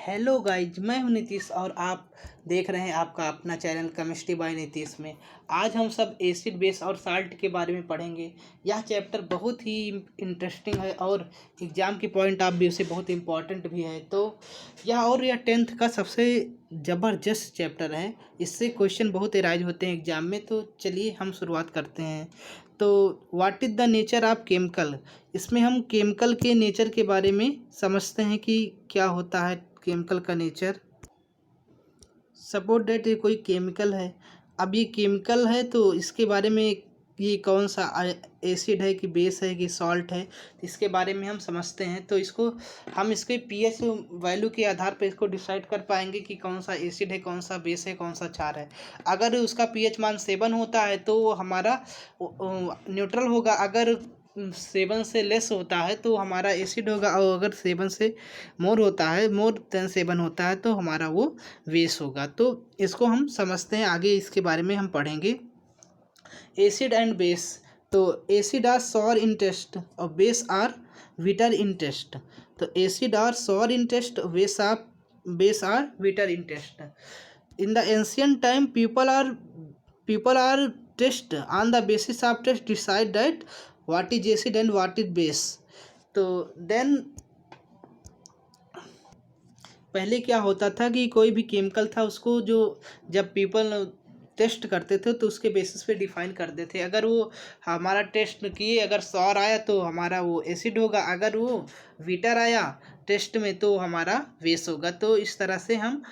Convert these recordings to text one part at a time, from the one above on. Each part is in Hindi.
हेलो गाइज, मैं हूं नीतीश और आप देख रहे हैं आपका अपना चैनल केमिस्ट्री बाय नीतीश में। आज हम सब एसिड बेस और साल्ट के बारे में पढ़ेंगे। यह चैप्टर बहुत ही इंटरेस्टिंग है और एग्ज़ाम की पॉइंट ऑफ व्यू से बहुत इम्पॉर्टेंट भी है। तो यह 10th का सबसे ज़बरदस्त चैप्टर है। इससे क्वेश्चन बहुत एराइज होते हैं एग्ज़ाम में। तो चलिए हम शुरुआत करते हैं। तो what is the nature of chemical. इसमें हम केमिकल के नेचर के बारे में समझते हैं कि क्या होता है केमिकल का नेचर। सपोज डेट ये कोई केमिकल है। अब ये केमिकल है तो इसके बारे में ये कौन सा एसिड है कि बेस है कि सॉल्ट है, इसके बारे में हम समझते हैं। तो इसको हम इसके पीएच वैल्यू के आधार पर इसको डिसाइड कर पाएंगे कि कौन सा एसिड है, कौन सा बेस है, कौन सा क्षार है। अगर उसका पीएच मान 7 होता है तो वो हमारा न्यूट्रल होगा। अगर 7 से लेस होता है तो हमारा एसिड होगा, और अगर 7 से मोर होता है, मोर देन 7 होता है तो हमारा वो बेस होगा। तो इसको हम समझते हैं, आगे इसके बारे में हम पढ़ेंगे। Acid and base. तो acid are sour in taste और base are bitter in taste. तो acid are sour in taste, base are bitter in taste. In the ancient time people are test on the basis of test decide that what is acid and what is base. तो देन पहले क्या होता था कि कोई भी केमिकल था उसको जो जब पीपल टेस्ट करते थे तो उसके बेसिस पे डिफाइन करते थे। अगर वो हमारा टेस्ट किए, अगर सॉर आया तो हमारा वो एसिड होगा, अगर वो वीटर आया टेस्ट में तो हमारा बेस होगा। तो इस तरह से हम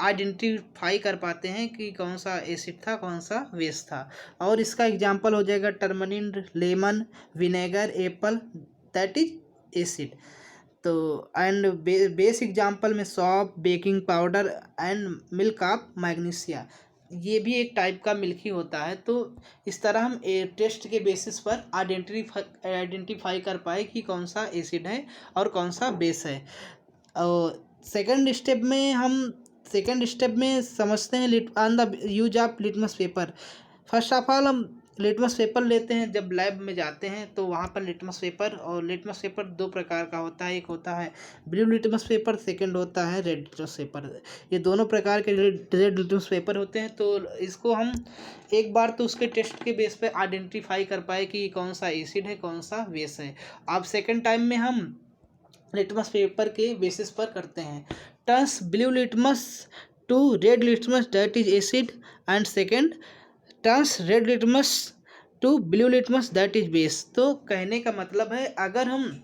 आइडेंटिफाई कर पाते हैं कि कौन सा एसिड था, कौन सा बेस था। और इसका एग्जांपल हो जाएगा turmeric, lemon, vinegar, apple, that is acid. तो एंड बेस एग्जांपल में soap, baking powder and milk of magnesia. ये भी एक टाइप का मिल्क ही होता है। तो इस तरह हम टेस्ट के बेसिस पर आइडेंटिफाई कर पाए कि कौन सा एसिड है और कौन सा बेस है। और सेकंड स्टेप में समझते हैं on the use of litmus paper. First of all हम लिटमस पेपर लेते हैं। जब लैब में जाते हैं तो वहाँ पर लिटमस पेपर दो प्रकार का होता है। एक होता है ब्लू लिटमस पेपर, सेकंड होता है रेड लिटमस पेपर। ये दोनों प्रकार के रेड लिटमस पेपर होते हैं। तो इसको हम एक बार तो उसके टेस्ट के बेस पे आइडेंटिफाई कर पाए कि कौन सा एसिड है, कौन सा बेस है। अब सेकेंड टाइम में हम लिटमस पेपर के बेसिस पर करते हैं। Turns blue litmus to red litmus that is acid, and second turns red litmus to blue litmus that is base. तो कहने का मतलब है, अगर हम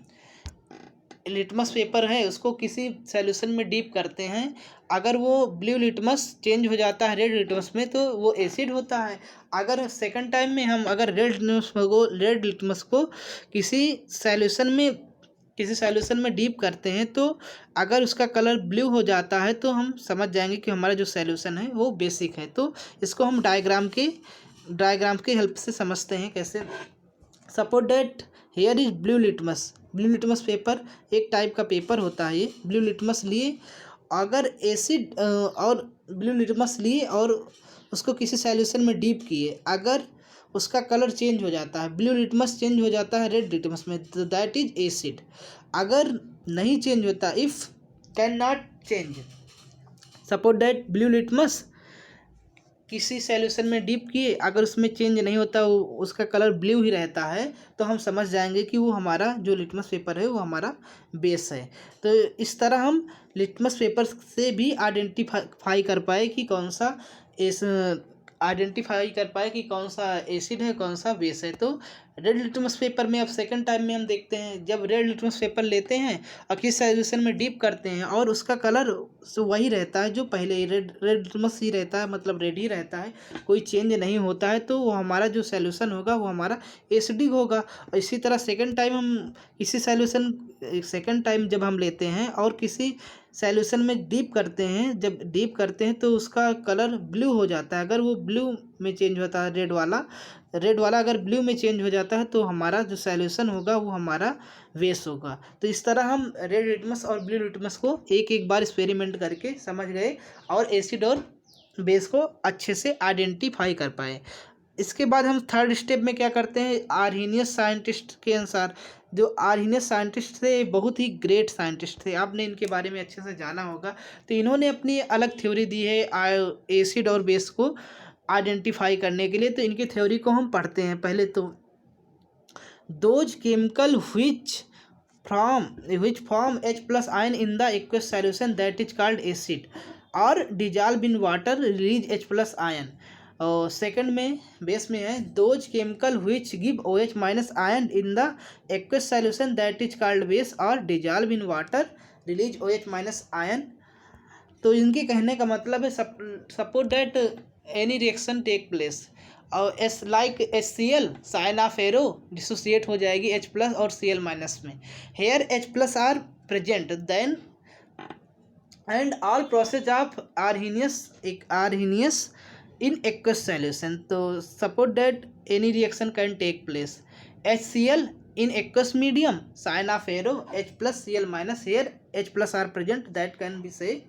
लिटमस पेपर है उसको किसी सॉल्यूशन में डीप करते हैं, अगर वो ब्लू लिटमस चेंज हो जाता है रेड लिटमस में तो वो एसिड होता है। अगर सेकंड टाइम में हम अगर रेड लिटमस को किसी सॉल्यूशन में डीप करते हैं तो अगर उसका कलर ब्लू हो जाता है तो हम समझ जाएंगे कि हमारा जो सॉल्यूशन है वो बेसिक है। तो इसको हम डायग्राम की हेल्प से समझते हैं कैसे। Suppose date here is blue litmus paper एक टाइप का पेपर होता है। ये ब्लू लिटमस लिए, अगर एसिड और ब्लू लिटमस लिए और उसको किसी सॉल्यूशन में डीप किए, अगर उसका कलर चेंज हो जाता है, ब्लू लिटमस चेंज हो जाता है रेड लिटमस में, तो दैट इज एसिड। अगर नहीं चेंज होता, if can not change, suppose that blue litmus किसी सॉल्यूशन में डीप किए, अगर उसमें चेंज नहीं होता, उसका कलर ब्लू ही रहता है, तो हम समझ जाएंगे कि वो हमारा जो लिटमस पेपर है वो हमारा बेस है। तो इस तरह हम लिटमस पेपर से भी आइडेंटिफाई कर पाए कि कौन सा एसिड है, कौन सा बेस है। तो रेड लिटमस पेपर में अब सेकंड टाइम में हम देखते हैं, जब रेड लिटमस पेपर लेते हैं और किस सॉल्यूशन में डीप करते हैं और उसका कलर वही रहता है जो पहले रेड लिटमस ही रहता है, मतलब रेड ही रहता है, कोई चेंज नहीं होता है, तो वो हमारा जो सॉल्यूशन होगा वो हमारा एसिडिक होगा। और इसी तरह सेकंड टाइम जब हम लेते हैं और किसी सॉल्यूशन में डीप करते हैं, जब डीप करते हैं तो उसका कलर ब्लू हो जाता है। अगर वो ब्लू में चेंज होता है, रेड वाला अगर ब्लू में चेंज हो जाता है तो हमारा जो सॉल्यूशन होगा वो हमारा बेस होगा। तो इस तरह हम रेड लिटमस और ब्लू लिटमस को एक एक बार एक्सपेरिमेंट करके समझ गए और एसिड और बेस को अच्छे से आइडेंटिफाई कर पाए। इसके बाद हम थर्ड स्टेप में क्या करते हैं, आर्हीनियस साइंटिस्ट के अनुसार जो आर्हीनियस साइंटिस्ट थे बहुत ही ग्रेट साइंटिस्ट थे, आपने इनके बारे में अच्छे से जाना होगा। तो इन्होंने अपनी अलग थ्योरी दी है एसिड और बेस को आइडेंटिफाई करने के लिए। तो इनकी थ्योरी को हम पढ़ते हैं। पहले तो those chemical which form H plus ion in the aqueous solution that is called acid or dissolve in water release H plus ion। और सेकंड में बेस में है those chemical which give OH minus ion in the aqueous solution that is called base or dissolve in water release OH minus ion। तो इनके कहने का मतलब है suppose that any reaction take place और as like HCl sign of arrow dissociate हो जाएगी H प्लस और Cl माइनस में। Here H plus are present then and all process of Arrhenius in aqueous solution. तो suppose that any reaction can take place HCl in aqueous medium sign of arrow H plus Cl minus, here H plus are present, that can be say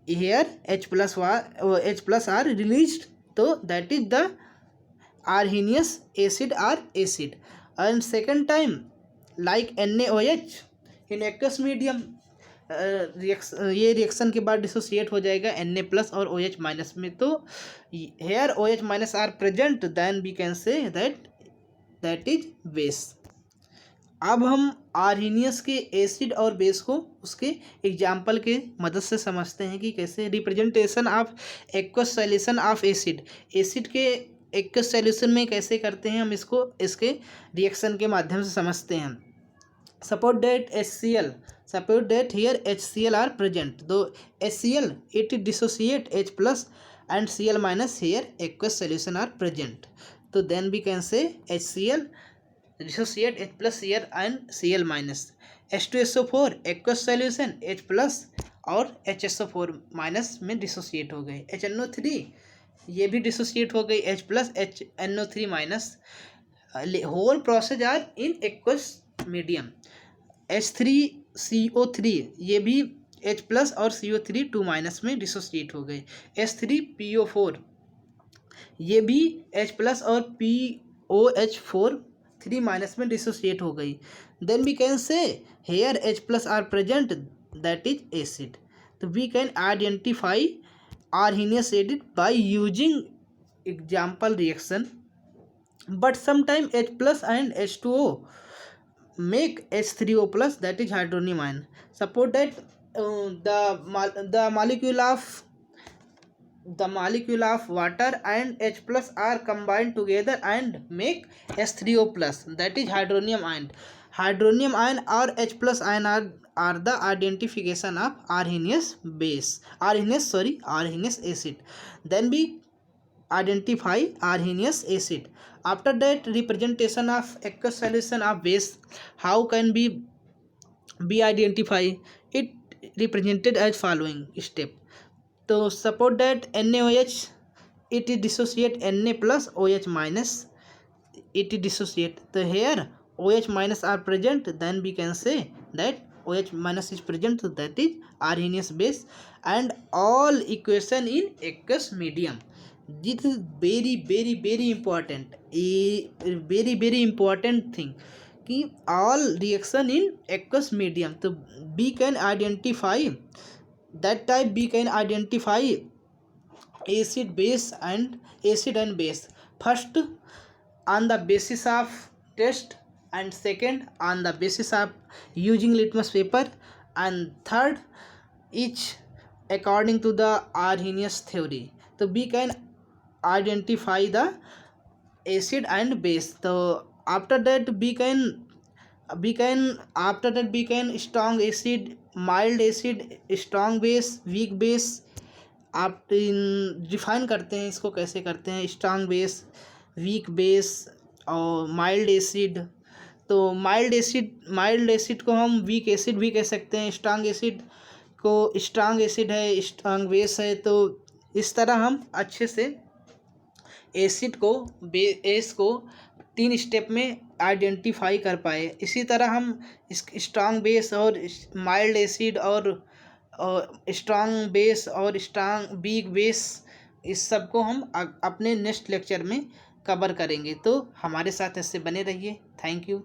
here H plus are released, so that is the arrhenius acid or acid। and second time like NaOH in aqueous medium ये रिएक्शन के बाद डिसोसिएट हो जाएगा Na प्लस और OH माइनस में। तो here OH minus are present then we can say that is base. अब हम आर्हीनियस के एसिड और बेस को उसके एग्जाम्पल के मदद से समझते हैं कि कैसे representation of aqueous solution of acid के एक्वस सॉल्यूशन में कैसे करते हैं हम इसको इसके रिएक्शन के माध्यम से समझते हैं। Suppose that here HCl are present, दो HCl it dissociate H plus and Cl minus, here aqueous solution are present. तो then we can say HCl dissociate H plus Cl and Cl minus। H2SO4 aqueous solution H plus और HSO4 माइनस में डिसोसिएट हो गए। HNO3 ये भी डिसोसिएट हो गई H plus HNO3 minus. Whole process are in aqueous medium. H3CO3 ये भी H प्लस और CO3 2 माइनस में डिसोसिएट हो गए। H3PO4 ये भी H प्लस और POH4 3 माइनस में डिसोसिएट हो गई। Then we can say here H plus are present, that is acid. तो we can identify Arrhenius acid by using example reaction, but sometime H plus and H2O make H3O plus, that is hydronium ion। Suppose that the molecule of water and H plus are combined together and make H3O plus, that is hydronium ion। Hydronium ion or H plus ion are the identification of arrhenius acid। Then we identify arrhenius acid। After that representation of aqueous solution of base, how can be identify it? Represented as following step। तो suppose that NaOH it dissociate Na plus OH minus, it dissociate. तो here OH minus are present, then we can say that OH minus is present, that is Arrhenius base. And all equation in aqueous medium, this is very important, very important thing कि all reaction in aqueous medium. तो we can identify that type, we can identify acid and base first on the basis of test, and second on the basis of using litmus paper, and third each according to the Arrhenius theory। तो we can identify the acid and base। तो after that we can strong acid, mild acid, strong base, weak base. आप डिफाइन करते हैं इसको कैसे करते हैं, स्ट्रॉन्ग बेस, वीक बेस और माइल्ड एसिड। तो माइल्ड एसिड को हम वीक एसिड भी कह सकते हैं, स्ट्रॉन्ग एसिड को स्ट्रॉन्ग एसिड है, स्ट्रॉन्ग बेस है। तो इस तरह हम अच्छे से एसिड को बेस को 3 स्टेप में आइडेंटिफाई कर पाए। इसी तरह हम स्ट्रॉन्ग बेस और माइल्ड एसिड और स्ट्रॉन्ग बेस और स्ट्रॉन्ग वीक बेस, इस सब को हम अपने नेक्स्ट लेक्चर में कवर करेंगे। तो हमारे साथ ऐसे बने रहिए। Thank you.